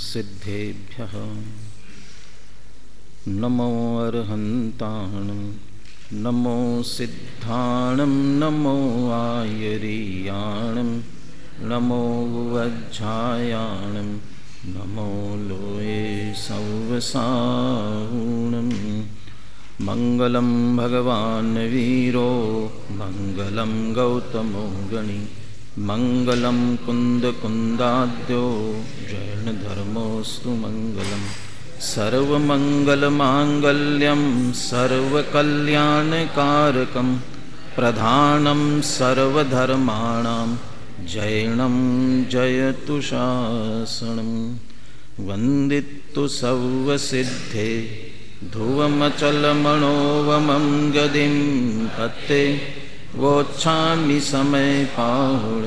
सिद्धेभ्यः नमो अर्हन्ताणं नमो सिद्धाणं नमो आयरीयाणं नमो वज्झायाणं नमो लोये सौवसाहुणं मंगलं भगवान् वीरो मंगलं गौतमो गणि मंगलं कुन्दकुन्दाद्यो जैनधर्मोऽस्तु मंगलम् सर्वमंगलमांगल्यं सर्वकल्याणकारकं प्रधानं सर्वधर्माणां जैनं जयतु शासनं वन्दितु सर्वसिद्धे ध्रुवमचलमणोवमं गदिं पत्ते वोच्छामि समय पाहुड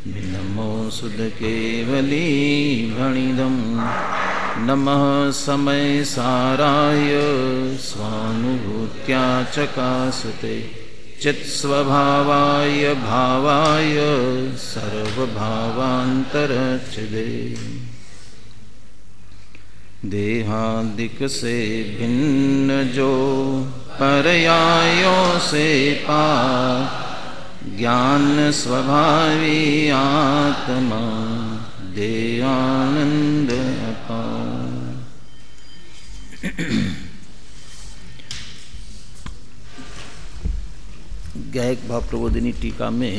नमो सुध केवली भणिदम् नमः समय साराय स्वानुभूत्या चकासते चित्स्वभावाय भावाय सर्वभावान्तरच्छिदे देहादिक से भिन्न जो पर्यायों से पार ज्ञान स्वभावी आत्मा दे आनंद अपार। गायक भाव प्रबोधिनी टीका में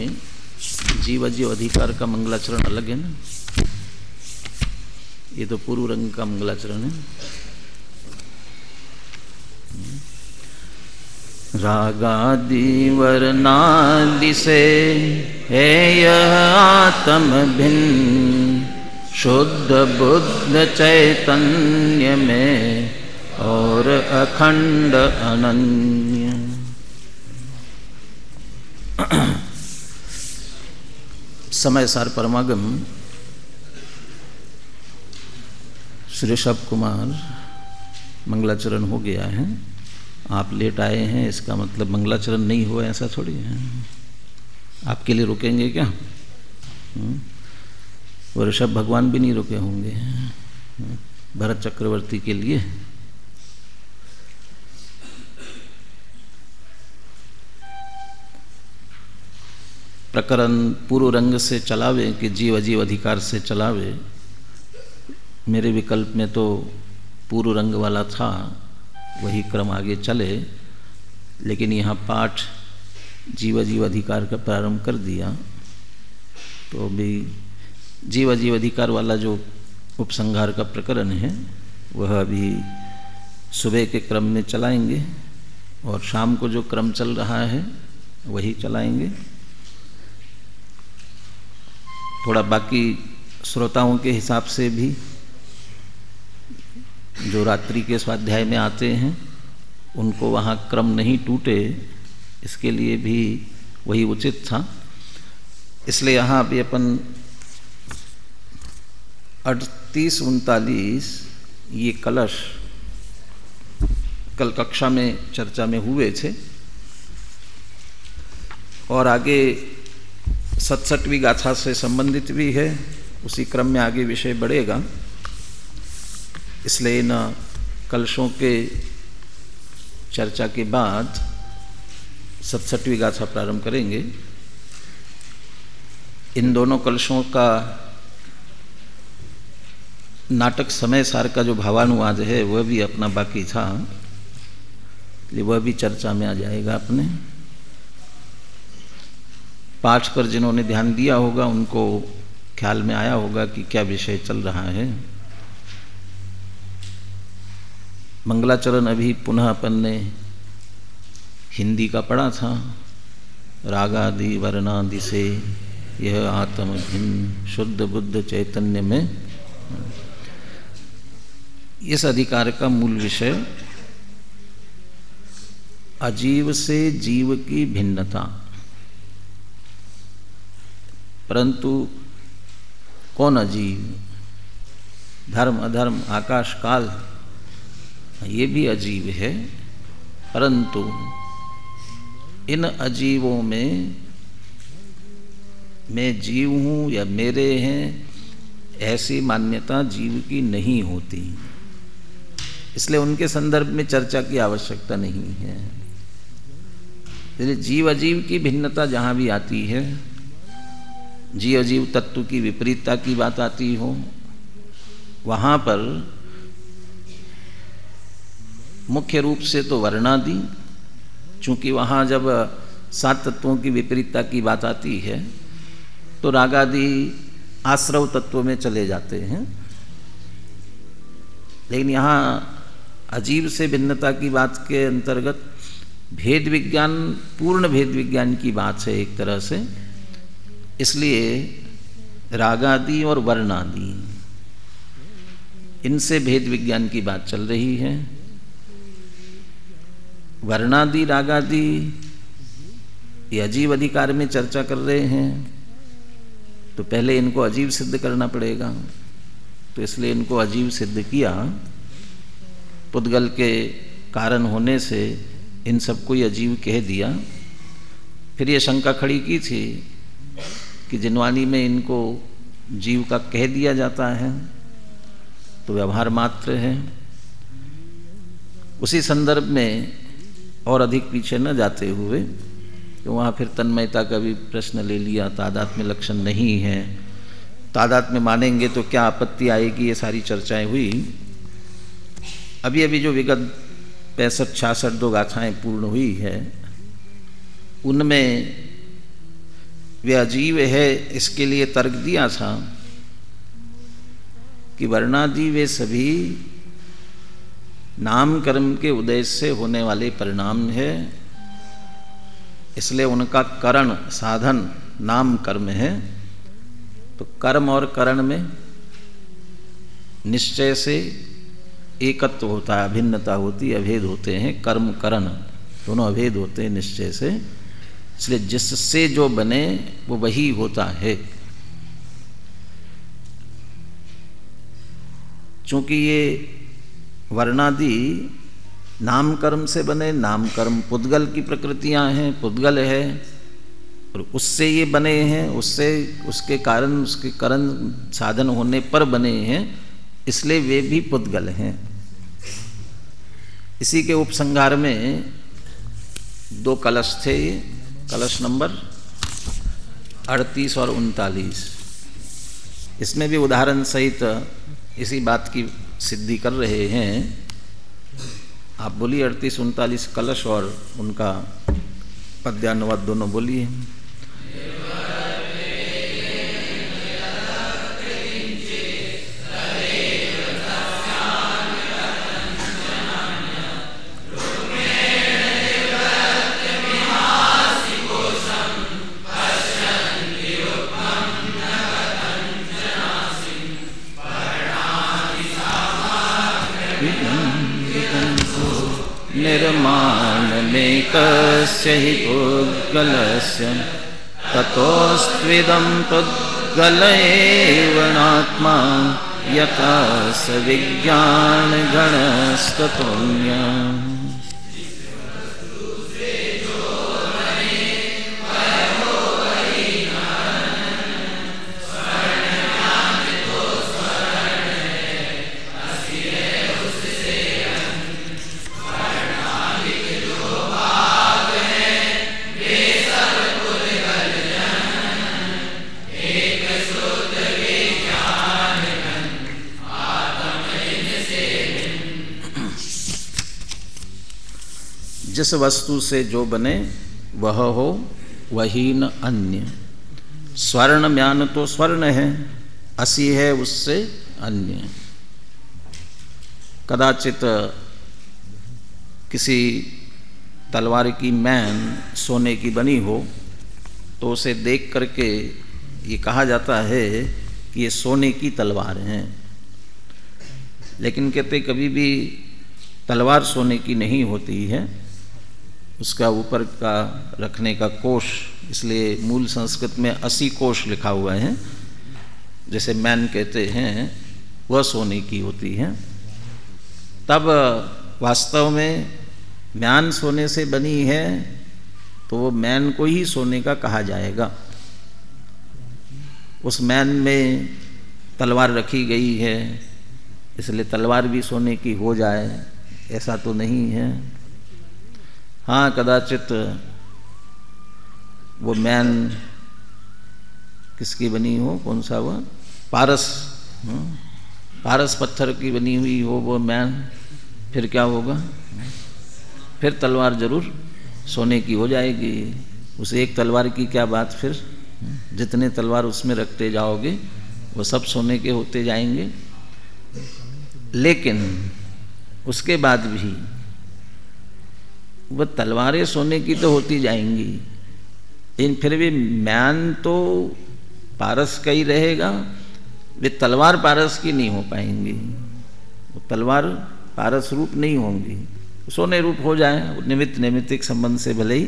जीव जीव अधिकार का मंगलाचरण अलग है ना, ये तो पूर्व रंग का मंगलाचरण है। रागादि वर्णादि से है यह आत्म भिन्न शुद्ध बुद्ध चैतन्य में और अखंड अनन्य। समय सार परमागम श्री ऋषभ कुमार मंगलाचरण हो गया है। आप लेट आए हैं इसका मतलब मंगलाचरण नहीं हुआ ऐसा थोड़ी है। आपके लिए रुकेंगे क्या? वो ऋषभ भगवान भी नहीं रुके होंगे भरत चक्रवर्ती के लिए। प्रकरण पूर्व रंग से चलावे कि जीव अजीव अधिकार से चलावे। मेरे विकल्प में तो पूर्व रंग वाला था, वही क्रम आगे चले, लेकिन यहाँ पाठ जीव अजीव अधिकार का प्रारंभ कर दिया तो भी जीव अजीव अधिकार वाला जो उपसंहार का प्रकरण है वह अभी सुबह के क्रम में चलाएंगे और शाम को जो क्रम चल रहा है वही चलाएंगे। थोड़ा बाकी श्रोताओं के हिसाब से भी जो रात्रि के स्वाध्याय में आते हैं उनको वहाँ क्रम नहीं टूटे, इसके लिए भी वही उचित था। इसलिए यहाँ अभी अपन 38-39 ये कलश कल कक्षा में चर्चा में हुए थे और आगे 67वीं गाथा से संबंधित भी है, उसी क्रम में आगे विषय बढ़ेगा। इसलिए इन कलशों के चर्चा के बाद 67वीं गाथा प्रारंभ करेंगे। इन दोनों कलशों का नाटक समय सार का जो भावानुवाद है वह भी अपना बाकी था, वह भी चर्चा में आ जाएगा। अपने पाठ पर जिन्होंने ध्यान दिया होगा उनको ख्याल में आया होगा कि क्या विषय चल रहा है। मंगलाचरण अभी पुनः अपन ने हिंदी का पढ़ा था। रागादि वर्णादि से यह आत्म भिन्न शुद्ध बुद्ध चैतन्य में। इस अधिकार का मूल विषय अजीव से जीव की भिन्नता, परंतु कौन अजीव? धर्म अधर्म आकाश काल ये भी अजीव है, परंतु इन अजीवों में मैं जीव हूँ या मेरे हैं ऐसी मान्यता जीव की नहीं होती, इसलिए उनके संदर्भ में चर्चा की आवश्यकता नहीं है। जीव अजीव की भिन्नता जहाँ भी आती है, जीव अजीव तत्व की विपरीतता की बात आती हो, वहाँ पर मुख्य रूप से तो वर्णादि, चूँकि वहाँ जब 7 तत्वों की विपरीतता की बात आती है तो रागादि आश्रव तत्वों में चले जाते हैं। लेकिन यहाँ अजीव से भिन्नता की बात के अंतर्गत भेद विज्ञान, पूर्ण भेद विज्ञान की बात है एक तरह से, इसलिए रागादि और वर्णादि इनसे भेद विज्ञान की बात चल रही है। वर्णादि रागादि ये अजीव अधिकार में चर्चा कर रहे हैं, तो पहले इनको अजीव सिद्ध करना पड़ेगा, तो इसलिए इनको अजीव सिद्ध किया। पुद्गल के कारण होने से इन सबको ही अजीव कह दिया। फिर ये शंका खड़ी की थी कि जिनवानी में इनको जीव का कह दिया जाता है तो व्यवहार मात्र है। उसी संदर्भ में और अधिक पीछे न जाते हुए, तो वहाँ फिर तन्मयता का भी प्रश्न ले लिया। तादात्म्य लक्षण नहीं है, तादात्म्य मानेंगे तो क्या आपत्ति आएगी, ये सारी चर्चाएं हुई। अभी जो विगत 65-66 दो गाथाएं पूर्ण हुई है, उनमें वे अजीव है इसके लिए तर्क दिया था कि वर्णादि वे सभी नाम कर्म के उदय से होने वाले परिणाम है, इसलिए उनका करण साधन नाम कर्म है। तो कर्म और करण में निश्चय से एकत्व होता है, अभिन्नता होती है, अभेद होते हैं। कर्म करण दोनों अभेद होते हैं निश्चय से, इसलिए जिससे जो बने वो वही होता है। चूंकि ये वर्णादि नाम कर्म से बने, नाम कर्म पुद्गल की प्रकृतियां हैं, पुद्गल है, और उससे ये बने हैं, उससे उसके कारण उसके करण साधन होने पर बने हैं, इसलिए वे भी पुद्गल हैं। इसी के उपसंहार में 2 कलश थे, कलश नंबर 38 और 39। इसमें भी उदाहरण सहित इसी बात की सिद्धि कर रहे हैं। आप बोलिए 38-39 कलश और उनका पद्यानुवाद दोनों बोलिए। निर्माणमेकस्य हि पुद्गलस्य ततोस्त्विदं पुद्गल एव नात्मा यथा स विज्ञानगणस्ततोऽन्यः। जिस वस्तु से जो बने वह हो, वही न अन्य। स्वर्ण म्यान तो स्वर्ण है, असी है उससे अन्य। कदाचित किसी तलवार की मैन सोने की बनी हो तो उसे देख करके ये कहा जाता है कि ये सोने की तलवार है, लेकिन कहते कभी भी तलवार सोने की नहीं होती है, उसका ऊपर का रखने का कोश, इसलिए मूल संस्कृत में 80 कोश लिखा हुआ है, जैसे मैन कहते हैं, वह सोने की होती है। तब वास्तव में म्यान सोने से बनी है तो वो मैन को ही सोने का कहा जाएगा। उस मैन में तलवार रखी गई है इसलिए तलवार भी सोने की हो जाए, ऐसा तो नहीं है। हाँ, कदाचित वो मैन किसकी बनी हो, कौन सा वो पारस, पारस पत्थर की बनी हुई हो वो मैन, फिर क्या होगा, फिर तलवार जरूर सोने की हो जाएगी। उस एक तलवार की क्या बात, फिर जितने तलवार उसमें रखते जाओगे वो सब सोने के होते जाएंगे। लेकिन उसके बाद भी वो तलवारें सोने की तो होती जाएंगी, लेकिन फिर भी मैन तो पारस का ही रहेगा, वे तलवार पारस की नहीं हो पाएंगी, वो तलवार पारस रूप नहीं होंगी, सोने रूप हो जाए निमित्त नैमित्तिक संबंध से भले ही।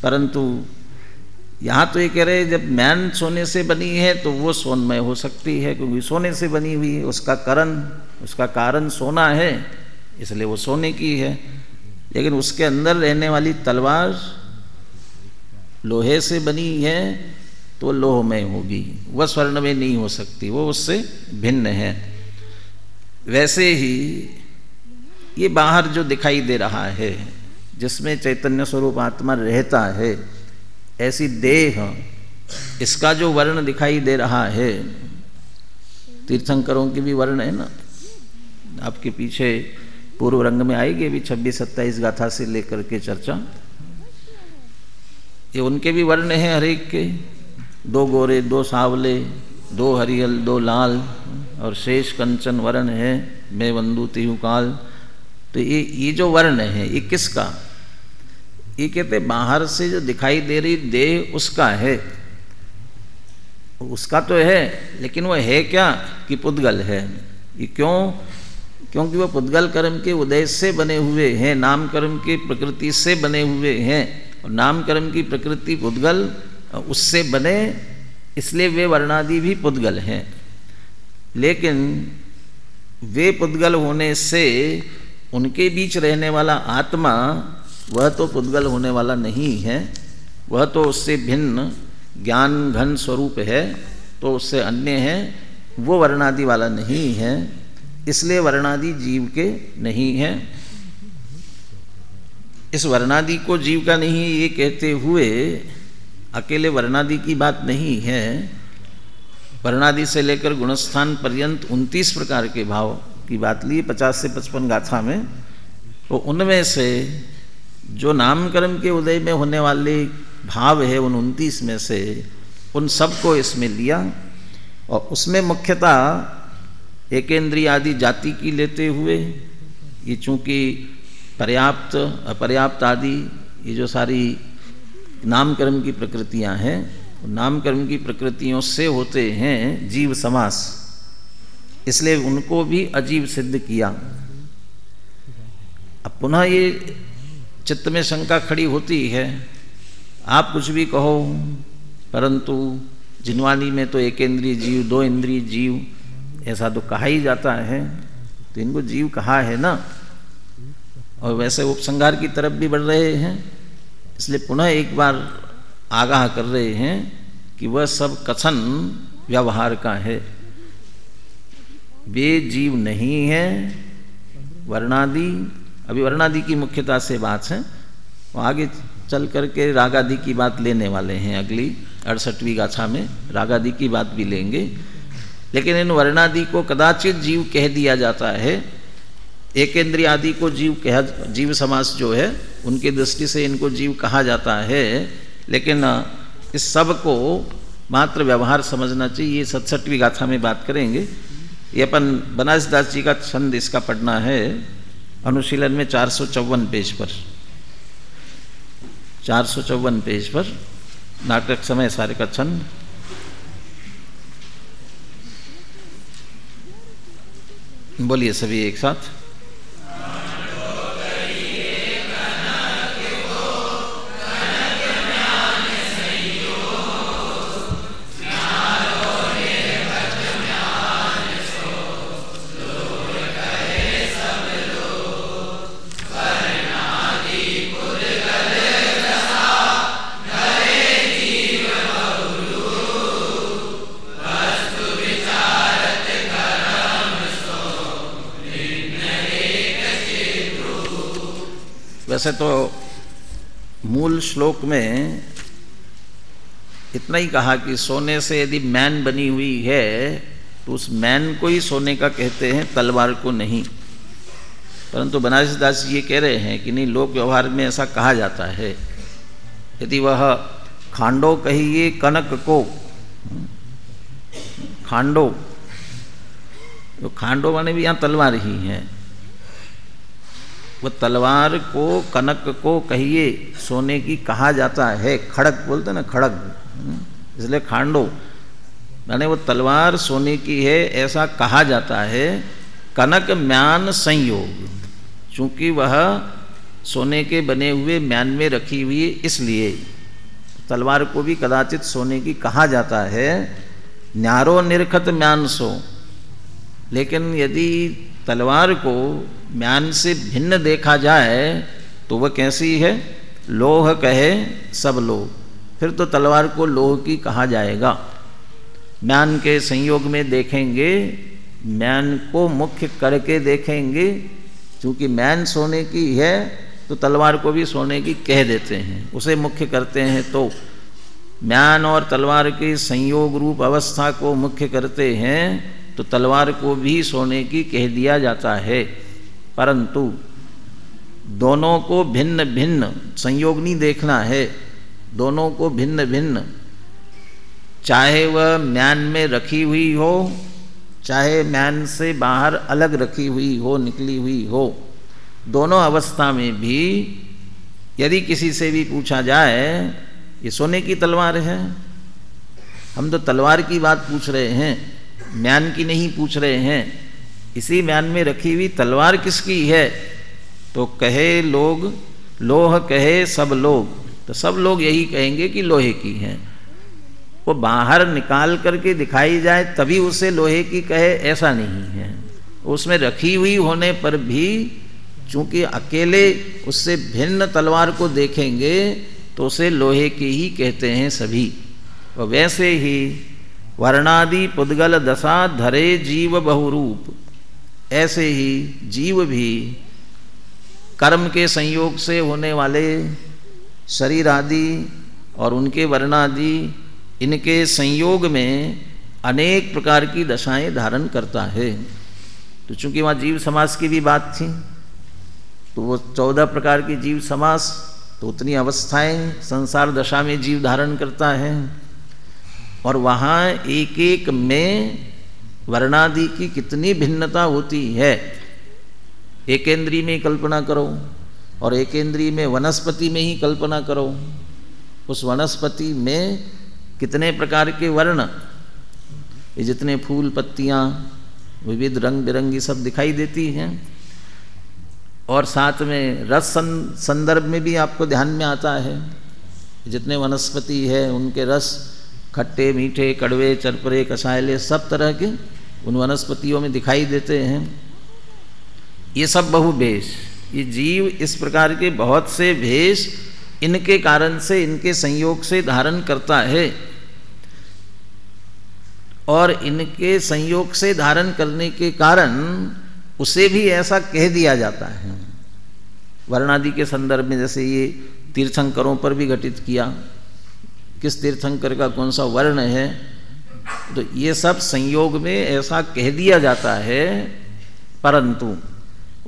परंतु यहाँ तो ये कह रहे जब मैन सोने से बनी है तो वो सोनमय हो सकती है, क्योंकि सोने से बनी हुई है, उसका कारण सोना है, इसलिए वो सोने की है। लेकिन उसके अंदर रहने वाली तलवार लोहे से बनी है तो लोहमय होगी, वह स्वर्ण में नहीं हो सकती, वो उससे भिन्न है। वैसे ही ये बाहर जो दिखाई दे रहा है जिसमें चैतन्य स्वरूप आत्मा रहता है, ऐसी देह, इसका जो वर्ण दिखाई दे रहा है, तीर्थंकरों की भी वर्ण है ना, आपके पीछे पूर्व रंग में आएगी अभी 26-27 गाथा से लेकर के चर्चा, ये उनके भी वर्ण हैं हरेक के, 2 गोरे 2 सावले 2 हरियल 2 लाल और शेष कंचन वर्ण है, मैं वंदु तिहु काल। तो ये जो वर्ण है ये किसका, ये कहते बाहर से जो दिखाई दे रही देह उसका है, उसका तो है, लेकिन वो है क्या कि पुद्गल है। ये क्यों, क्योंकि वह पुद्गल कर्म के उदय से बने हुए हैं, नाम कर्म की प्रकृति से बने हुए हैं, और नाम कर्म की प्रकृति पुद्गल उससे बने, इसलिए वे वर्णादि भी पुद्गल हैं। लेकिन वे पुद्गल होने से उनके बीच रहने वाला आत्मा वह तो पुद्गल होने वाला नहीं है, वह तो उससे भिन्न ज्ञान घन स्वरूप है, तो उससे अन्य है, वो वर्णादि वाला नहीं है, इसलिए वर्णादि जीव के नहीं है। इस वर्णादि को जीव का नहीं ये कहते हुए अकेले वर्णादि की बात नहीं है, वर्णादि से लेकर गुणस्थान पर्यंत 29 प्रकार के भाव की बात ली 50 से 55 गाथा में। तो उनमें से जो नामकर्म के उदय में होने वाले भाव है उन 29 में से उन सबको इसमें लिया, और उसमें मुख्यतः एकेंद्रिय आदि जाति की लेते हुए, ये चूँकि पर्याप्त अपर्याप्त आदि ये जो सारी नामकर्म की प्रकृतियां हैं, नामकर्म की प्रकृतियों से होते हैं जीव समास, इसलिए उनको भी अजीव सिद्ध किया। अब पुनः ये चित्त में शंका खड़ी होती है, आप कुछ भी कहो, परंतु जिनवानी में तो एकेंद्रीय जीव 2 इंद्रिय जीव ऐसा तो कहा ही जाता है, तो इनको जीव कहा है ना, और वैसे उपसंहार की तरफ भी बढ़ रहे हैं, इसलिए पुनः एक बार आगाह कर रहे हैं कि वह सब कथन व्यवहार का है, वे जीव नहीं है वर्णादि। अभी वर्णादि की मुख्यता से बात है, और आगे चल करके रागादि की बात लेने वाले हैं, अगली 68वीं गाथा में रागादि की बात भी लेंगे। लेकिन इन वर्णादि को कदाचित जीव कह दिया जाता है, एकेंद्रिय आदि को जीव समास जो है उनकी दृष्टि से इनको जीव कहा जाता है, लेकिन इस सब को मात्र व्यवहार समझना चाहिए। 67वीं गाथा में बात करेंगे। ये अपन बनारस दास जी का छंद इसका पढ़ना है, अनुशीलन में 454 पेज पर, 454 पेज पर नाटक समय सारे का छंद। बोलिए सभी एक साथ। विचार वैसे तो मूल श्लोक में इतना ही कहा कि सोने से यदि मैन बनी हुई है तो उस मैन को ही सोने का कहते हैं, तलवार को नहीं। परंतु बनारस दास ये कह रहे हैं कि नहीं, लोक व्यवहार में ऐसा कहा जाता है। यदि वह खांडो कहिए कनक को, खांडो, तो खांडो माने भी यहाँ तलवार ही है, वह तलवार को कनक को कहिए सोने की कहा जाता है। खड़ग बोलते ना, खड़ग, इसलिए खांडो माने वो तलवार सोने की है ऐसा कहा जाता है। कनक म्यान संयोग, चूंकि वह सोने के बने हुए म्यान में रखी हुई इसलिए तलवार को भी कदाचित सोने की कहा जाता है। न्यारो निरखत म्यान सो, लेकिन यदि तलवार को म्यान से भिन्न देखा जाए तो वह कैसी है? लोह कहे सब लोग, फिर तो तलवार को लोह की कहा जाएगा। म्यान के संयोग में देखेंगे, म्यान को मुख्य करके देखेंगे, क्योंकि म्यान सोने की है तो तलवार को भी सोने की कह देते हैं, उसे मुख्य करते हैं। तो म्यान और तलवार के संयोग रूप अवस्था को मुख्य करते हैं तो तलवार को भी सोने की कह दिया जाता है। परंतु दोनों को भिन्न भिन्न संयोग नहीं देखना है, दोनों को भिन्न भिन्न, चाहे वह म्यान में रखी हुई हो, चाहे म्यान से बाहर अलग रखी हुई हो, निकली हुई हो, दोनों अवस्था में भी यदि किसी से भी पूछा जाए ये सोने की तलवार है, हम तो तलवार की बात पूछ रहे हैं, म्यान की नहीं पूछ रहे हैं, इसी म्यान में रखी हुई तलवार किसकी है? तो कहे लोग, लोह कहे सब लोग, तो सब लोग यही कहेंगे कि लोहे की है। वो बाहर निकाल करके दिखाई जाए तभी उसे लोहे की कहे, ऐसा नहीं है। उसमें रखी हुई होने पर भी चूंकि अकेले उससे भिन्न तलवार को देखेंगे तो उसे लोहे की ही कहते हैं सभी। और वैसे ही वर्णादि पुद्गल दशा धरे जीव बहुरूप, ऐसे ही जीव भी कर्म के संयोग से होने वाले शरीर आदि और उनके वर्णादि, इनके संयोग में अनेक प्रकार की दशाएं धारण करता है। तो चूंकि वहाँ जीव समास की भी बात थी तो वो 14 प्रकार की जीव समास, तो उतनी अवस्थाएं संसार दशा में जीव धारण करता है। और वहाँ एक एक में वर्णादि की कितनी भिन्नता होती है। एकेंद्रीय में कल्पना करो और एकेंद्रीय में वनस्पति में ही कल्पना करो, उस वनस्पति में कितने प्रकार के वर्ण, ये जितने फूल पत्तियाँ विविध रंग बिरंगी सब दिखाई देती हैं। और साथ में रस संदर्भ में भी आपको ध्यान में आता है, जितने वनस्पति है उनके रस खट्टे मीठे कड़वे चरपरे कसायले सब तरह के उन वनस्पतियों में दिखाई देते हैं। ये सब बहुभेष, ये जीव इस प्रकार के बहुत से भेष इनके कारण से, इनके संयोग से धारण करता है। और इनके संयोग से धारण करने के कारण उसे भी ऐसा कह दिया जाता है। वर्णादि के संदर्भ में जैसे ये तीर्थंकरों पर भी घटित किया, किस तीर्थंकर का कौन सा वर्ण है, तो ये सब संयोग में ऐसा कह दिया जाता है। परंतु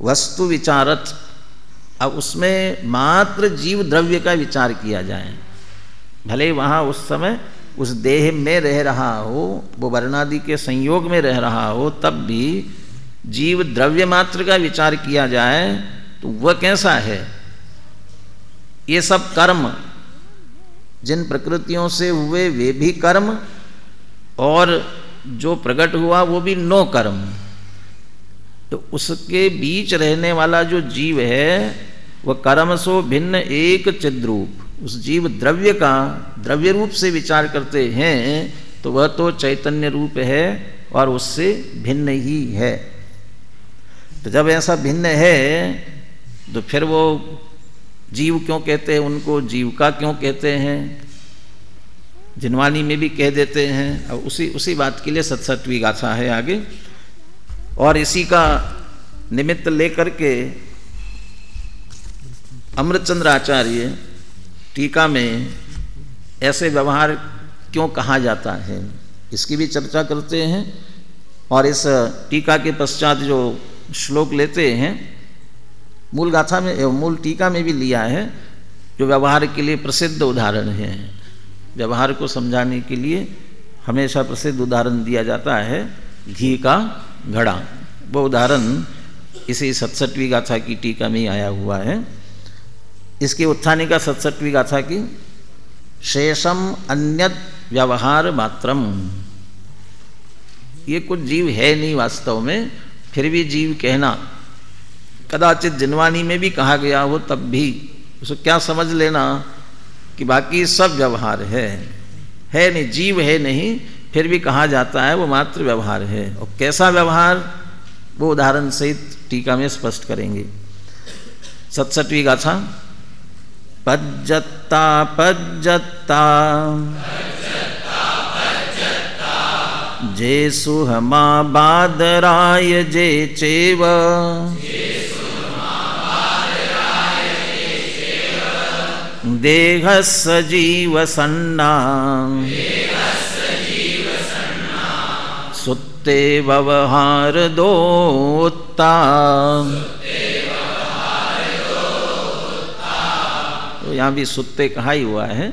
वस्तु विचारत, अब उसमें मात्र जीव द्रव्य का विचार किया जाए, भले वहाँ उस समय उस देह में रह रहा हो, वो वर्णादि के संयोग में रह रहा हो, तब भी जीव द्रव्य मात्र का विचार किया जाए तो वह कैसा है? ये सब कर्म जिन प्रकृतियों से हुए वे भी कर्म, और जो प्रकट हुआ वो भी नो कर्म। तो उसके बीच रहने वाला जो जीव है वह कर्म सो भिन्न एक चिद्रूप, उस जीव द्रव्य का द्रव्य रूप से विचार करते हैं तो वह तो चैतन्य रूप है और उससे भिन्न ही है। तो जब ऐसा भिन्न है तो फिर वो जीव क्यों कहते हैं, उनको जीविका क्यों कहते हैं? जिनवानी में भी कह देते हैं। और उसी बात के लिए 67वीं गाथा है आगे, और इसी का निमित्त लेकर के अमृतचंद्र आचार्य टीका में ऐसे व्यवहार क्यों कहा जाता है इसकी भी चर्चा करते हैं, और इस टीका के पश्चात जो श्लोक लेते हैं मूल गाथा में, मूल टीका में भी लिया है, जो व्यवहार के लिए प्रसिद्ध उदाहरण है। व्यवहार को समझाने के लिए हमेशा प्रसिद्ध उदाहरण दिया जाता है घी का घड़ा। वो उदाहरण इसी 67वीं गाथा की टीका में ही आया हुआ है। इसकी उत्थानिका 67वीं गाथा की शेषम अन्यत व्यवहार मात्रम, ये कुछ जीव है नहीं वास्तव में, फिर भी जीव कहना, कदाचित जिनवानी में भी कहा गया हो तब भी उसको क्या समझ लेना कि बाकी सब व्यवहार है नहीं, जीव है नहीं, फिर भी कहा जाता है वो मात्र व्यवहार है। और कैसा व्यवहार वो उदाहरण सहित टीका में स्पष्ट करेंगे। 67वीं गाथा। पज्जत्ता पज्जत्ता जे सुहमा बादराय जे चेव देहस्य जीव सन्ना सुत्ते व्यवहार दोत्ता। तो यहाँ भी सुत्ते कहा ही हुआ है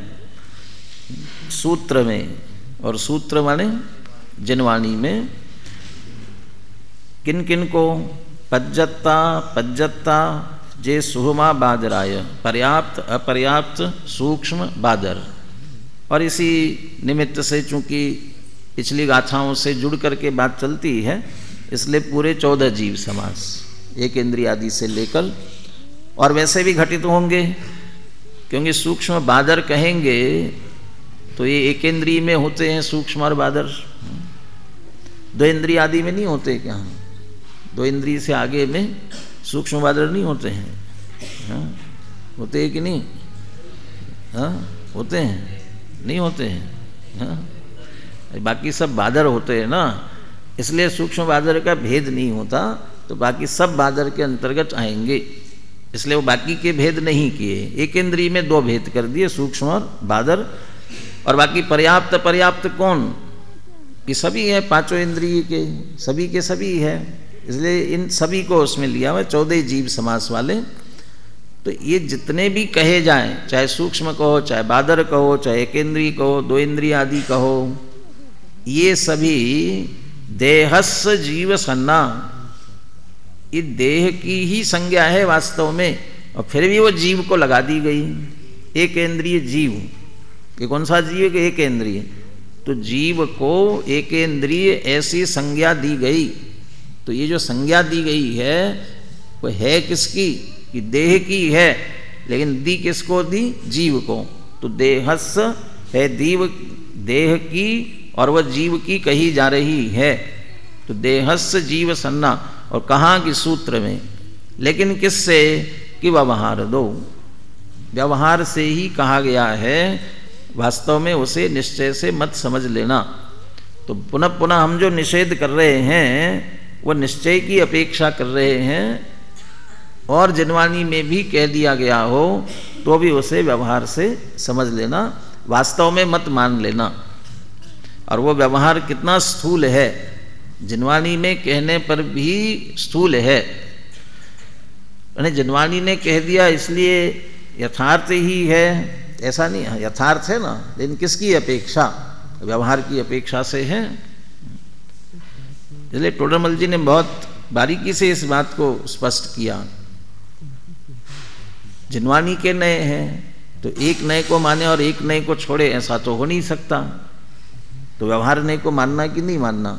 सूत्र में, और सूत्र माने जिनवाणी में। किन किन को? पज्जत्ता पज्जत्ता जे सुहमा बादराय, पर्याप्त अपर्याप्त सूक्ष्म बादर। और इसी निमित्त से चूंकि पिछली गाथाओं से जुड़ करके बात चलती है, इसलिए पूरे 14 जीव समास एक इंद्रिय आदि से लेकर, और वैसे भी घटित होंगे, क्योंकि सूक्ष्म बादर कहेंगे तो ये एक इंद्रिय में होते हैं सूक्ष्म और बादर, 2 इंद्रिय आदि में नहीं होते क्या? 2 इंद्रिय से आगे में सूक्ष्म बादर नहीं होते हैं? हाँ, होते हैं कि नहीं? हाँ, होते हैं, नहीं होते हैं? हाँ, बाकी सब बादर होते हैं ना, इसलिए सूक्ष्म बादर का भेद नहीं होता, तो बाकी सब बादर के अंतर्गत आएंगे, इसलिए वो बाकी के भेद नहीं किए। एक इंद्रिय में 2 भेद कर दिए, सूक्ष्म और बादर। और बाकी पर्याप्त पर्याप्त कौन? ये सभी है, 5 इंद्रिय के सभी है, इसलिए इन सभी को उसमें लिया हुआ 14 जीव समास वाले। तो ये जितने भी कहे जाएं, चाहे सूक्ष्म कहो, चाहे बादर कहो, चाहे एक इंद्रिय कहो, 2 इंद्रिय आदि कहो, ये सभी देहस्य जीव सन्ना, ये देह की ही संज्ञा है वास्तव में, और फिर भी वो जीव को लगा दी गई। एक इंद्रिय जीव, ये कौन सा जीव है? एक इंद्रिय। तो जीव को एक इंद्रिय ऐसी संज्ञा दी गई, तो ये जो संज्ञा दी गई है वो है किसकी? कि देह की है, लेकिन दी किसको दी? जीव को। तो देहस्य है देह की, और वह जीव की कही जा रही है। तो देहस्य जीव सन्ना, और कहाँ की सूत्र में, लेकिन किससे? कि व्यवहार दो, व्यवहार से ही कहा गया है, वास्तव में उसे निश्चय से मत समझ लेना। तो पुनः पुनः हम जो निषेध कर रहे हैं वो निश्चय की अपेक्षा कर रहे हैं, और जिनवाणी में भी कह दिया गया हो तो भी उसे व्यवहार से समझ लेना, वास्तव में मत मान लेना। और वो व्यवहार कितना स्थूल है, जिनवाणी में कहने पर भी स्थूल है। यानी जिनवाणी ने कह दिया इसलिए यथार्थ ही है, ऐसा नहीं है, यथार्थ है ना, लेकिन किसकी अपेक्षा? व्यवहार की अपेक्षा से है। इसलिए टोडरमल जी ने बहुत बारीकी से इस बात को स्पष्ट किया। जिनवाणी के नए हैं तो एक नए को माने और एक नए को छोड़े, ऐसा तो हो नहीं सकता। तो व्यवहार नए को मानना कि नहीं मानना?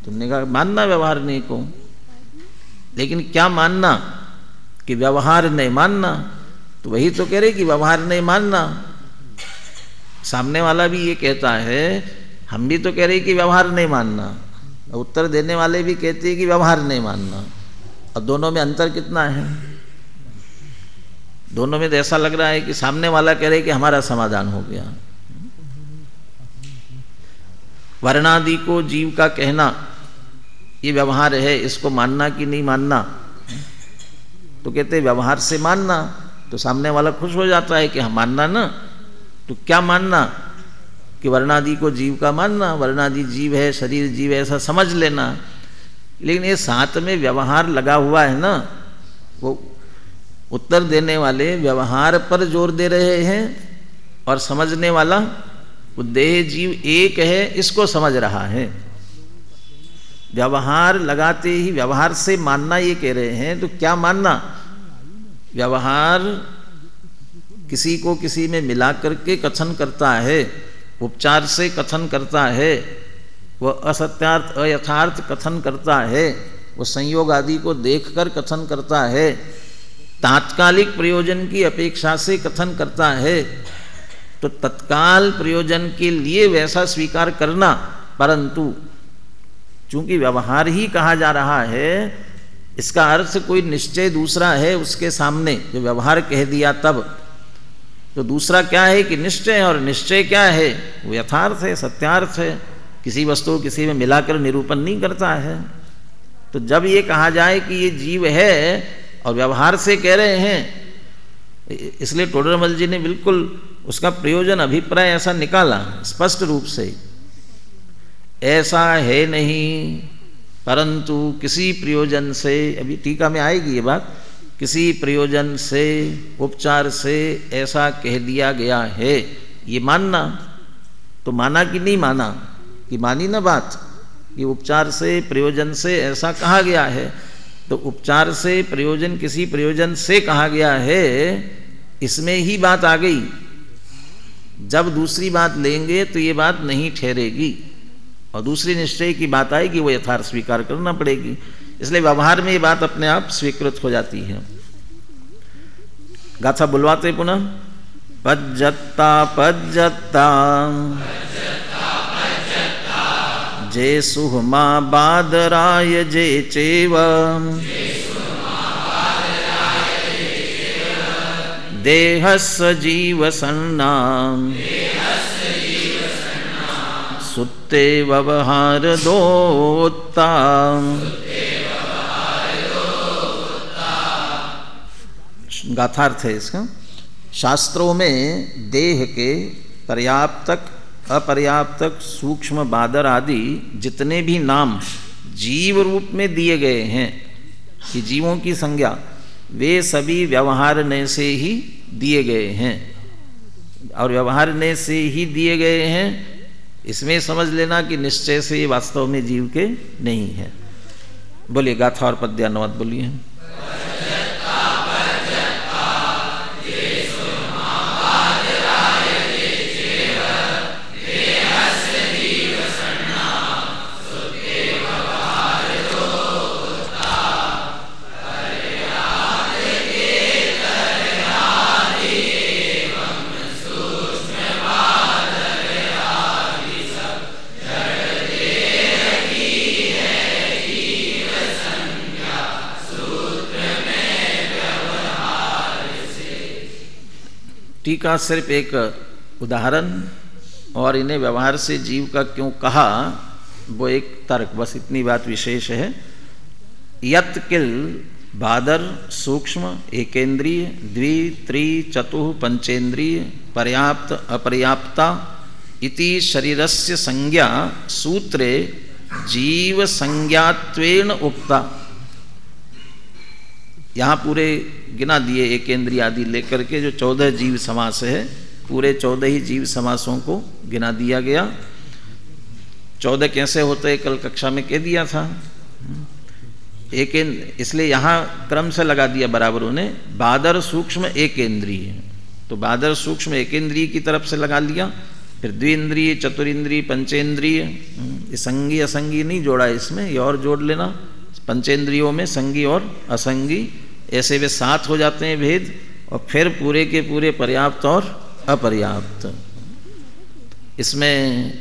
तुमने कहा मानना व्यवहार नए को, लेकिन क्या मानना? कि व्यवहार नहीं मानना। तो वही तो कह रहे कि व्यवहार नहीं मानना। सामने वाला भी ये कहता है, हम भी तो कह रहे कि व्यवहार नहीं मानना, उत्तर देने वाले भी कहते हैं कि व्यवहार नहीं मानना। और दोनों में अंतर कितना है? दोनों में तो ऐसा लग रहा है कि सामने वाला कह रहे कि हमारा समाधान हो गया। वर्णादि को जीव का कहना ये व्यवहार है, इसको मानना कि नहीं मानना? तो कहते व्यवहार से मानना, तो सामने वाला खुश हो जाता है कि हाँ मानना ना। तो क्या मानना कि वर्णादि को जीव का मानना, वर्णादि जीव है, शरीर जीव है, ऐसा समझ लेना। लेकिन ये साथ में व्यवहार लगा हुआ है ना, वो उत्तर देने वाले व्यवहार पर जोर दे रहे हैं और समझने वाला वो देह जीव एक है इसको समझ रहा है। व्यवहार लगाते ही व्यवहार से मानना ये कह रहे हैं। तो क्या मानना? व्यवहार किसी को किसी में मिला करके कथन करता है, उपचार से कथन करता है, वह असत्यार्थ अयथार्थ कथन करता है, वो संयोग आदि को देखकर कथन करता है, तात्कालिक प्रयोजन की अपेक्षा से कथन करता है। तो तत्काल प्रयोजन के लिए वैसा स्वीकार करना, परंतु चूंकि व्यवहार ही कहा जा रहा है, इसका अर्थ कोई निश्चय दूसरा है उसके सामने जो व्यवहार कह दिया तब। तो दूसरा क्या है कि निश्चय, और निश्चय क्या है? वो यथार्थ है, सत्यार्थ है, किसी वस्तु किसी में मिलाकर निरूपण नहीं करता है। तो जब ये कहा जाए कि ये जीव है और व्यवहार से कह रहे हैं, इसलिए टोडरमल जी ने बिल्कुल उसका प्रयोजन अभिप्राय ऐसा निकाला स्पष्ट रूप से, ऐसा है नहीं परंतु किसी प्रयोजन से, अभी टीका में आएगी ये बात, किसी प्रयोजन से उपचार से ऐसा कह दिया गया है, ये मानना। तो माना कि नहीं माना? कि मानी ना बात, कि उपचार से प्रयोजन से ऐसा कहा गया है। तो उपचार से प्रयोजन, किसी प्रयोजन से कहा गया है, इसमें ही बात आ गई। जब दूसरी बात लेंगे तो ये बात नहीं ठहरेगी और दूसरी निश्चय की बात आएगी, वो यथार्थ स्वीकार करना पड़ेगी। इसलिए व्यवहार में ये बात अपने आप स्वीकृत हो जाती है। गाथा बुलवाते पुनः। पज्जत्ता पज्जत्ता जे सुहमा बादराय जे चेव देहस्य जीव सन्नाम सुत्ते व्यवहार दोत्ता। गाथार्थ है इसका। शास्त्रों में देह के पर्याप्तक अपर्याप्तक सूक्ष्म बादर आदि जितने भी नाम जीव रूप में दिए गए हैं कि जीवों की संज्ञा, वे सभी व्यवहारने से ही दिए गए हैं। और व्यवहारने से ही दिए गए हैं, इसमें समझ लेना कि निश्चय से ये वास्तव में जीव के नहीं है। बोलिए गाथा और पद्यानुवाद बोलिए। टीका सिर्फ एक उदाहरण और इन्हें व्यवहार से जीव का क्यों कहा वो एक तर्क, बस इतनी बात विशेष है। यत् किल बादर सूक्ष्म एकेंद्रीय द्वि त्रि चतुः पंचेंद्रीय पर्याप्त अपर्याप्ता इति शरीरस्य संज्ञा सूत्रे जीव संज्ञात्वेन उक्ता। यहाँ पूरे गिना दिए एकेंद्रीय आदि लेकर के जो 14 जीव समास है, पूरे 14 ही जीव समासों को गिना दिया गया। 14 कैसे होते हैं कल कक्षा में कह दिया था। इसलिए यहाँ क्रम से लगा दिया बराबर उन्हें। बादर सूक्ष्म एकेंद्रीय, तो बादर सूक्ष्म एकेंद्रीय की तरफ से लगा लिया। फिर द्विंद्रिय चतुरिंद्रिय पंचेंद्रिय, संगी असंगी नहीं जोड़ा इसमें, ये और जोड़ लेना। पंचेंद्रियों में संगी और असंगी ऐसे वे 7 हो जाते हैं भेद। और फिर पूरे के पूरे पर्याप्त और अपर्याप्त। इसमें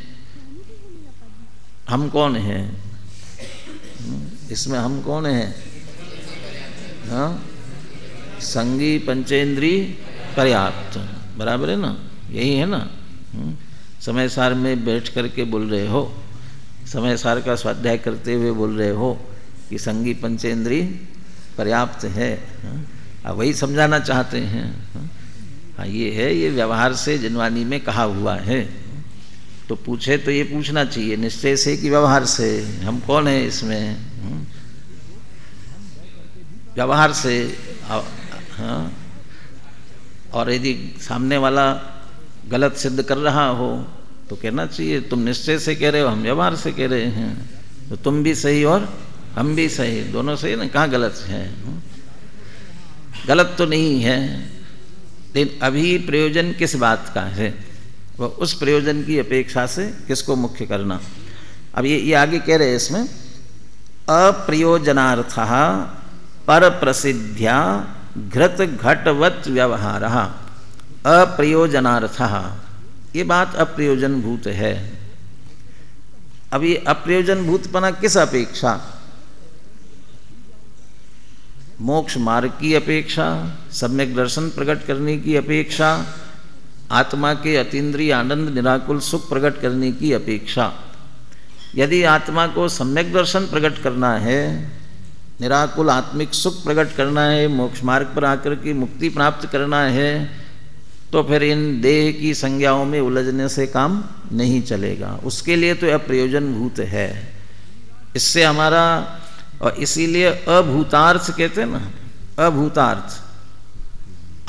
हम कौन हैं? इसमें हम कौन हैं? हाँ, संगी पंचेंद्रिय पर्याप्त, बराबर है ना? यही है ना? समय सार में बैठ करके बोल रहे हो, समय सार का स्वाध्याय करते हुए बोल रहे हो कि संगी पंचेंद्रिय पर्याप्त है। वही समझाना चाहते हैं। हाँ ये है, ये व्यवहार से जिनवानी में कहा हुआ है। तो पूछे तो ये पूछना चाहिए निश्चय से कि व्यवहार से, हम कौन है इसमें, व्यवहार से। हाँ, और यदि सामने वाला गलत सिद्ध कर रहा हो तो कहना चाहिए तुम निश्चय से कह रहे हो, हम व्यवहार से कह रहे हैं, तो तुम भी सही और हम भी सही, दोनों सही ना, कहाँ गलत है? गलत तो नहीं है, लेकिन अभी प्रयोजन किस बात का है, वह उस प्रयोजन की अपेक्षा से किसको मुख्य करना। अब ये आगे कह रहे हैं इसमें, अप्रयोजनार्थ पर प्रसिद्ध्या घृत घटवत व्यवहार। अप्रयोजनार्थ, ये बात अप्रयोजन भूत है। अब ये अप्रयोजन भूतपना किस अपेक्षा? मोक्ष मार्ग की अपेक्षा, सम्यक दर्शन प्रकट करने की अपेक्षा, आत्मा के अतीन्द्रिय आनंद निराकुल सुख प्रकट करने की अपेक्षा। यदि आत्मा को सम्यक दर्शन प्रकट करना है, निराकुल आत्मिक सुख प्रकट करना है, मोक्ष मार्ग पर आकर के मुक्ति प्राप्त करना है, तो फिर इन देह की संज्ञाओं में उलझने से काम नहीं चलेगा। उसके लिए तो अप्रयोजन भूत है। इससे हमारा, और इसीलिए अभूतार्थ कहते हैं ना, अभूतार्थ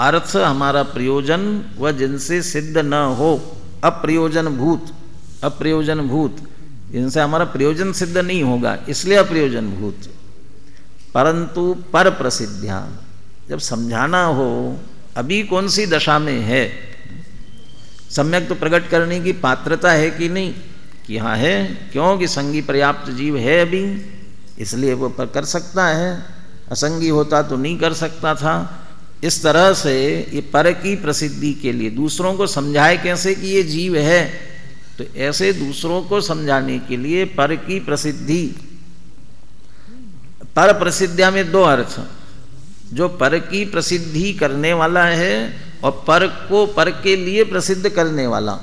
अर्थ हमारा प्रयोजन व जिनसे सिद्ध न हो, अप्रयोजन भूत, अप्रयोजन भूत, इनसे हमारा प्रयोजन सिद्ध नहीं होगा, इसलिए अप्रयोजन भूत। परंतु पर प्रसिद्धियां, जब समझाना हो अभी कौन सी दशा में है, सम्यक तो प्रकट करने की पात्रता है कि नहीं, कि हाँ है, क्योंकि संगी पर्याप्त जीव है अभी, इसलिए वो कर सकता है, असंगी होता तो नहीं कर सकता था। इस तरह से ये पर की प्रसिद्धि के लिए दूसरों को समझाए कैसे कि ये जीव है, तो ऐसे दूसरों को समझाने के लिए पर की प्रसिद्धि। पर प्रसिद्धिया में दो अर्थ, जो पर की प्रसिद्धि करने वाला है और पर को पर के लिए प्रसिद्ध करने वाला।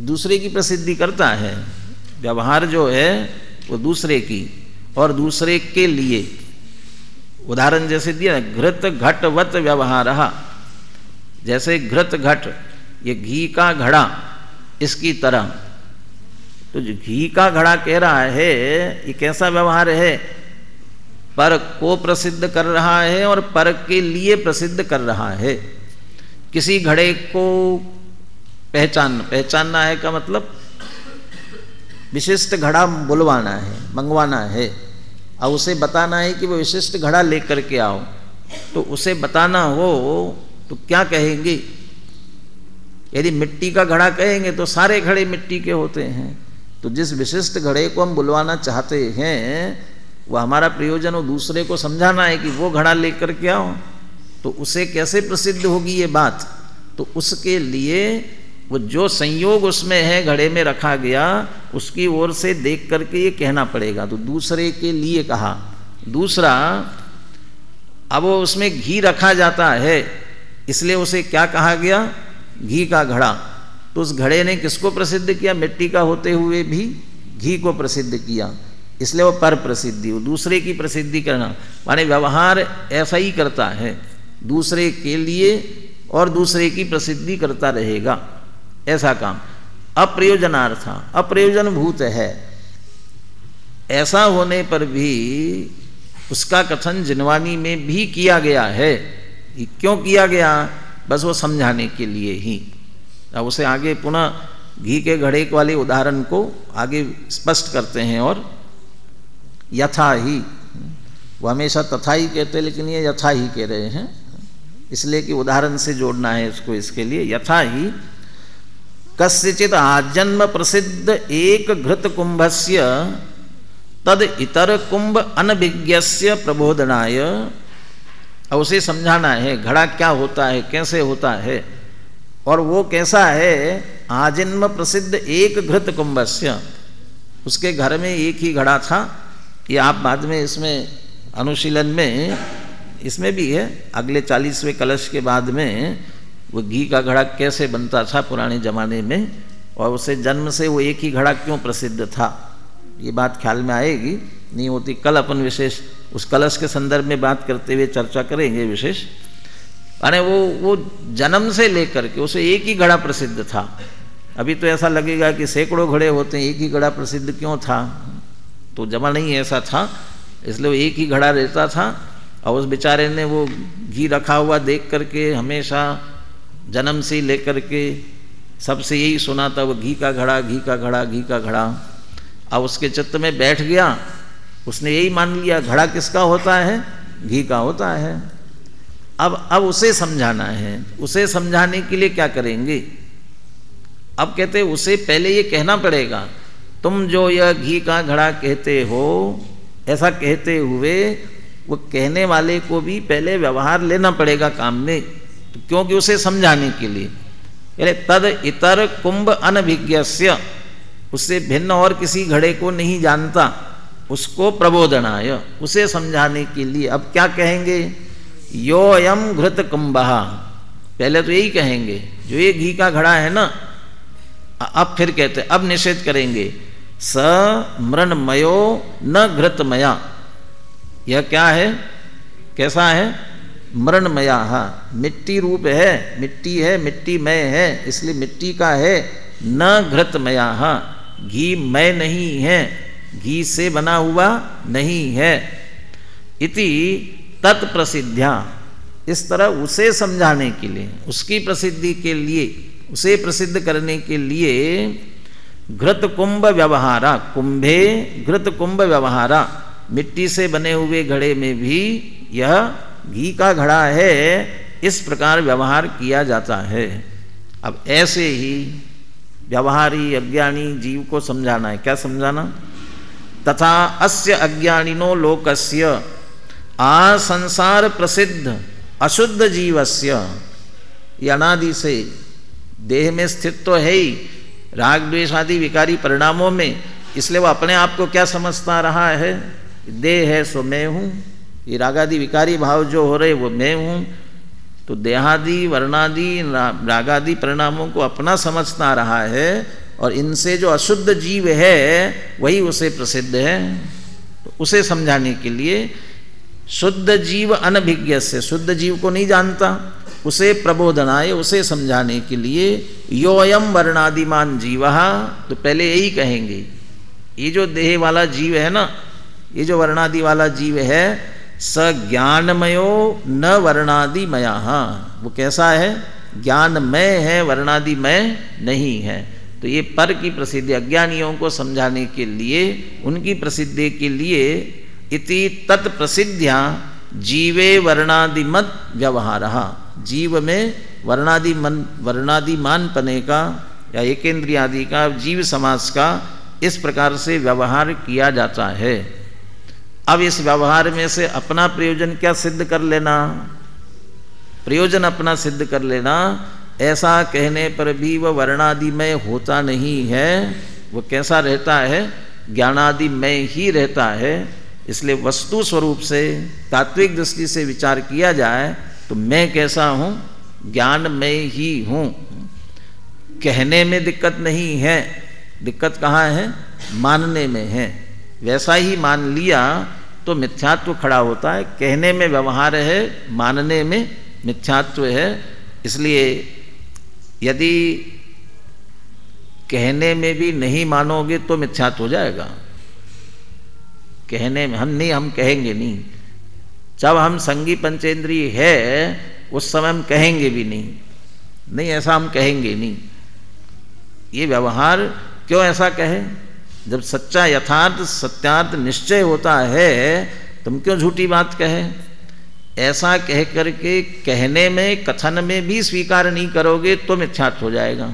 दूसरे की प्रसिद्धि करता है, व्यवहार जो है वो दूसरे की और दूसरे के लिए। उदाहरण जैसे दिया, घृत घटवत व्यवहार, जैसे घृत घट, ये घी का घड़ा, इसकी तरह। तो जो घी का घड़ा कह रहा है, ये कैसा व्यवहार है? पर को प्रसिद्ध कर रहा है और पर के लिए प्रसिद्ध कर रहा है। किसी घड़े को पहचानना है का मतलब विशिष्ट घड़ा बुलवाना है, मंगवाना है, और उसे बताना है कि वो विशिष्ट घड़ा लेकर के आओ। तो उसे बताना हो तो क्या कहेंगे? यदि मिट्टी का घड़ा कहेंगे तो सारे घड़े मिट्टी के होते हैं। तो जिस विशिष्ट घड़े को हम बुलवाना चाहते हैं, वह हमारा प्रयोजन, वो दूसरे को समझाना है कि वो घड़ा लेकर के आओ। तो उसे कैसे प्रसिद्ध होगी ये बात? तो उसके लिए वो जो संयोग उसमें है, घड़े में रखा गया, उसकी ओर से देख करके ये कहना पड़ेगा। तो दूसरे के लिए कहा। दूसरा, अब वो उसमें घी रखा जाता है, इसलिए उसे क्या कहा गया? घी का घड़ा। तो उस घड़े ने किसको प्रसिद्ध किया? मिट्टी का होते हुए भी घी को प्रसिद्ध किया, इसलिए वो पर प्रसिद्धि, वो दूसरे की प्रसिद्धि करना। माने व्यवहार ऐसा ही करता है, दूसरे के लिए और दूसरे की प्रसिद्धि करता रहेगा, ऐसा काम। अप्रयोजनार्थ, अप्रयोजन भूत है। ऐसा होने पर भी उसका कथन जिनवानी में भी किया गया है। क्यों किया गया? बस वो समझाने के लिए ही। अब उसे आगे पुनः घी के घड़े वाले उदाहरण को आगे स्पष्ट करते हैं। और यथा ही, वो हमेशा तथा ही कहते हैं, लेकिन ये यथा ही कह रहे हैं, इसलिए कि उदाहरण से जोड़ना है इसको। इसके लिए यथा ही कस्यचित आजन्म प्रसिद्ध एक घृत कुंभस्य तद इतर कुंभ अनभिज्ञस्य प्रबोधनाय। अब उसे समझाना है घड़ा क्या होता है, कैसे होता है, और वो कैसा है। आजन्म प्रसिद्ध एक घृत कुंभस्य, उसके घर में एक ही घड़ा था। ये आप बाद में इसमें अनुशीलन में इसमें भी है, अगले 40वें कलश के बाद में वो घी का घड़ा कैसे बनता था पुराने ज़माने में, और उसे जन्म से वो एक ही घड़ा क्यों प्रसिद्ध था, ये बात ख्याल में आएगी। नहीं होती, कल अपन विशेष उस कलश के संदर्भ में बात करते हुए चर्चा करेंगे विशेष। अरे वो जन्म से लेकर के उसे एक ही घड़ा प्रसिद्ध था। अभी तो ऐसा लगेगा कि सैकड़ों घड़े होते हैं, एक ही घड़ा प्रसिद्ध क्यों था? तो जमाना नहीं ऐसा था, इसलिए वो एक ही घड़ा रहता था। और उस बेचारे ने वो घी रखा हुआ देख करके हमेशा जन्म से लेकर के सबसे यही सुना था, वो घी का घड़ा, घी का घड़ा, घी का घड़ा। अब उसके चित्त में बैठ गया, उसने यही मान लिया घड़ा किसका होता है? घी का होता है। अब उसे समझाना है। उसे समझाने के लिए क्या करेंगे? अब कहते उसे पहले ये कहना पड़ेगा, तुम जो यह घी का घड़ा कहते हो, ऐसा कहते हुए वो कहने वाले को भी पहले व्यवहार लेना पड़ेगा काम में, तो क्योंकि उसे समझाने के लिए। अरे तद इतर कुंभ अनभिज्ञस्य, उससे भिन्न और किसी घड़े को नहीं जानता, उसको प्रबोधनाय, उसे समझाने के लिए। अब क्या कहेंगे? योऽयं घृत कुंभः, पहले तो यही कहेंगे जो ये घी का घड़ा है ना। अब फिर कहते, अब निषेध करेंगे, स मृण्मयो न घृतमया। यह क्या है? कैसा है? मृण्मया, मिट्टी रूप है, मिट्टी है, मिट्टीमय है, इसलिए मिट्टी का है। न घृतमया, घी मय नहीं है, घी से बना हुआ नहीं है। इति तत्प्रसिद्ध्या, इस तरह उसे समझाने के लिए, उसकी प्रसिद्धि के लिए, उसे प्रसिद्ध करने के लिए घृत कुंभ व्यवहारा, कुंभे घृत कुंभ व्यवहारा, मिट्टी से बने हुए घड़े में भी यह घी का घड़ा है, इस प्रकार व्यवहार किया जाता है। अब ऐसे ही व्यवहारी अज्ञानी जीव को समझाना है। क्या समझाना? तथा अस्य अज्ञानिनो लोकस्य आ संसार प्रसिद्ध अशुद्ध जीवस्य, ये अनादि से देह में स्थित तो है ही, राग द्वेष आदि विकारी परिणामों में, इसलिए वो अपने आप को क्या समझता रहा है? देह है सो मैं हूँ, ये रागादि विकारी भाव जो हो रहे वो मैं हूँ। तो देहादि वर्णादि रागादि परिणामों को अपना समझता रहा है, और इनसे जो अशुद्ध जीव है वही उसे प्रसिद्ध है। तो उसे समझाने के लिए शुद्ध जीव अनभिज्ञ से, शुद्ध जीव को नहीं जानता, उसे प्रबोधनाय, उसे समझाने के लिए योऽयं वर्णादिमान जीवः, तो पहले यही कहेंगे, ये जो देह वाला जीव है ना, ये जो वर्णादि वाला जीव है, स ज्ञानमयो न वर्णादिमया, वो कैसा है? ज्ञानमय है, वर्णादिमय नहीं है। तो ये पर की प्रसिद्धि अज्ञानियों को समझाने के लिए, उनकी प्रसिद्धि के लिए, इति तत्प्रसिद्ध्या जीवे वर्णादिमत व्यवहारः, जीव में वर्णादिमान पने का या एकेंद्रियादि का, जीव समास का इस प्रकार से व्यवहार किया जाता है। अब इस व्यवहार में से अपना प्रयोजन क्या सिद्ध कर लेना? प्रयोजन अपना सिद्ध कर लेना। ऐसा कहने पर भी वह वर्णादिमय होता नहीं है, वो कैसा रहता है? ज्ञानादिमय ही रहता है। इसलिए वस्तु स्वरूप से तात्विक दृष्टि से विचार किया जाए तो मैं कैसा हूँ? ज्ञानमय ही हूँ। कहने में दिक्कत नहीं है, दिक्कत कहाँ है? मानने में है। वैसा ही मान लिया तो मिथ्यात्व खड़ा होता है। कहने में व्यवहार है, मानने में मिथ्यात्व है। इसलिए यदि कहने में भी नहीं मानोगे तो मिथ्यात्व हो जाएगा। कहने में हम कहेंगे नहीं, जब हम संगी पंचेंद्रिय है उस समय हम कहेंगे भी नहीं, ऐसा हम कहेंगे नहीं। ये व्यवहार क्यों ऐसा कहे? जब सच्चा यथार्थ सत्यार्थ निश्चय होता है तुम क्यों झूठी बात कहे? ऐसा कह करके कहने में, कथन में भी स्वीकार नहीं करोगे तो मिथ्यात्व हो जाएगा।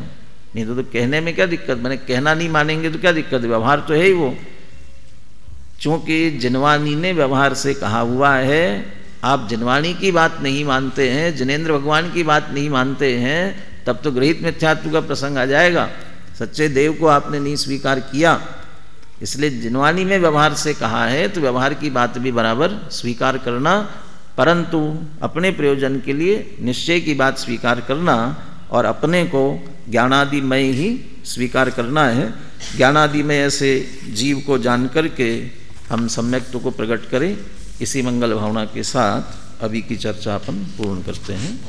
नहीं तो कहने में क्या दिक्कत? मैंने कहना नहीं मानेंगे तो क्या दिक्कत? व्यवहार तो है ही वो। चूंकि जिनवानी ने व्यवहार से कहा हुआ है, आप जिनवानी की बात नहीं मानते हैं, जिनेंद्र भगवान की बात नहीं मानते हैं, तब तो गृहीत मिथ्यात्व का प्रसंग आ जाएगा। सच्चे देव को आपने नहीं स्वीकार किया, इसलिए जिनवानी में व्यवहार से कहा है तो व्यवहार की बात भी बराबर स्वीकार करना, परंतु अपने प्रयोजन के लिए निश्चय की बात स्वीकार करना और अपने को ज्ञानादिमय ही स्वीकार करना है। ज्ञानादिमय ऐसे जीव को जान करके हम सम्यक्त्व को प्रकट करें। इसी मंगल भावना के साथ अभी की चर्चा अपन पूर्ण करते हैं।